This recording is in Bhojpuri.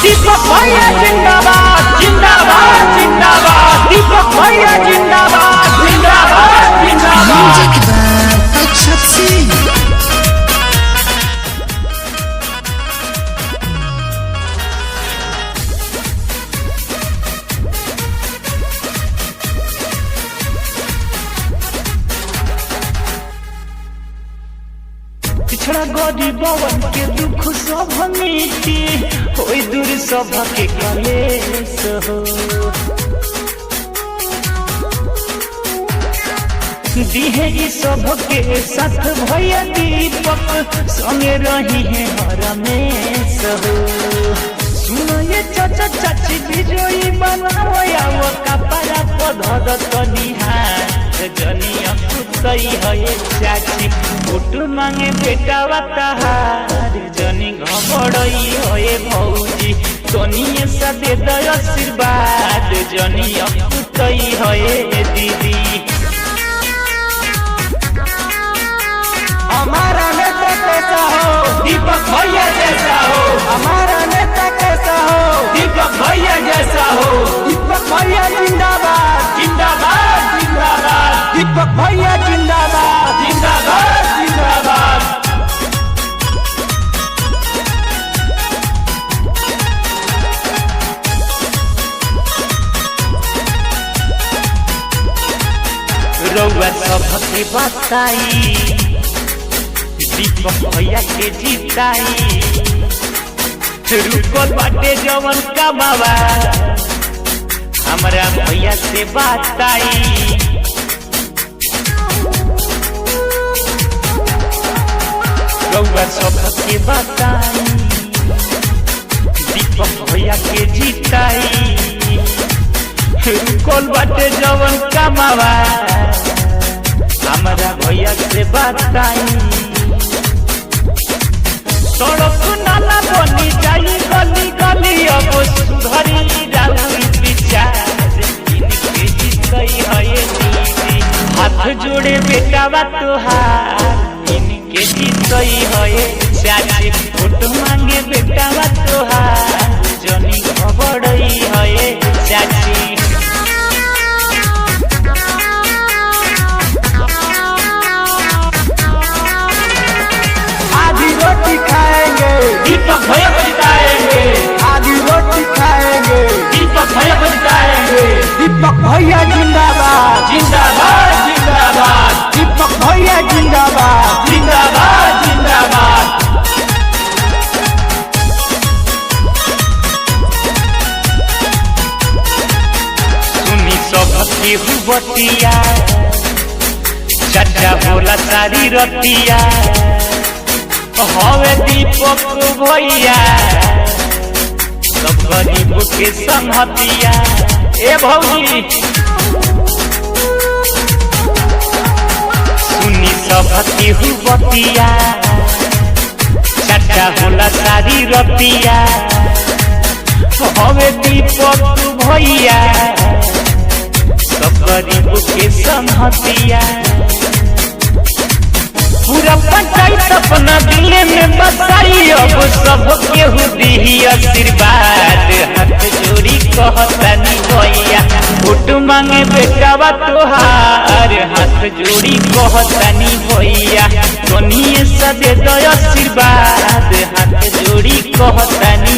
दीपक भैया जिंदाबाद जिंदाबाद जिंदाबाद। दीपक भैया जिंदाबाद जिंदाबाद जिंदाबाद। पिछड़ा गरीबवन के दुख सब मिटी होई दूर सब के कलेश हो। दिहे ई सब के साथ भैया दीपक संगे रही है रमेश हो। सुनो ये चाचा चाची विजयी बनावया वो कपड़ा पधद निहार जनिया कुतई है चाची फुट मांगे बेटा तहार जनी घबड़ई है भौजी तनिए सा दे दय आशीर्वाद जनिया कुतई है दीदी। हमारा नेता कैसा हो दीपक भैया जैसा हो। हमारा नेता कैसा हो दीपक भैया जैसा हो। दीपक भैया जिंदाबाद जिंदाबाद जिंदाबाद। दीपक भैया जिंदाबाद जिंदाबाद जिंदाबाद। रउआ सबके बताई दीपक भैया के जीताई रुकल बाटे जवन कमावा हमरा भैया से बताई। रउआ सबके बताई दीपक भैया के जीताई रुकल बाटे जवन कमावा हमरा भैया से बताई। सड़क नाला बनी जाई गली गली अब सुधरी राउरी विचार इनके जीतई है दीदी। हाथ जोड़े बेटा तोहार इनके जीतई है चाची वोट मांगे बेटा तोहार जनी घबड़ई है चाची। रोटी खाएंगे दीपक भैया को जिताएंगे। आधी रोटी खाएंगे दीपक भैया को जिताएंगे। दीपक भैया जिंदाबाद जिंदाबाद जिंदाबाद। दीपक भैया जिंदाबाद जिंदाबाद जिंदाबाद। सुनी सबकी हुबतिया चाचा बोला सारी रतिया हवे दीपक भैया सब गरीब के संगतिया। ए भौजी सुनी सबकी हुबतिया चाचा होला सारी रतिया हवे दीपक भैया सब गरीब के संगतिया। पूरा पंचायत अपना दिल में बसाई अब सब केहू दी आशीर्वाद। हाथ जोड़ी कहतनी भैया वोट मांगे बेटा तोहार हाथ जोड़ी कहतनी भैया तनिए सा दे दय आशीर्वाद। हाथ जोड़ी कहतनी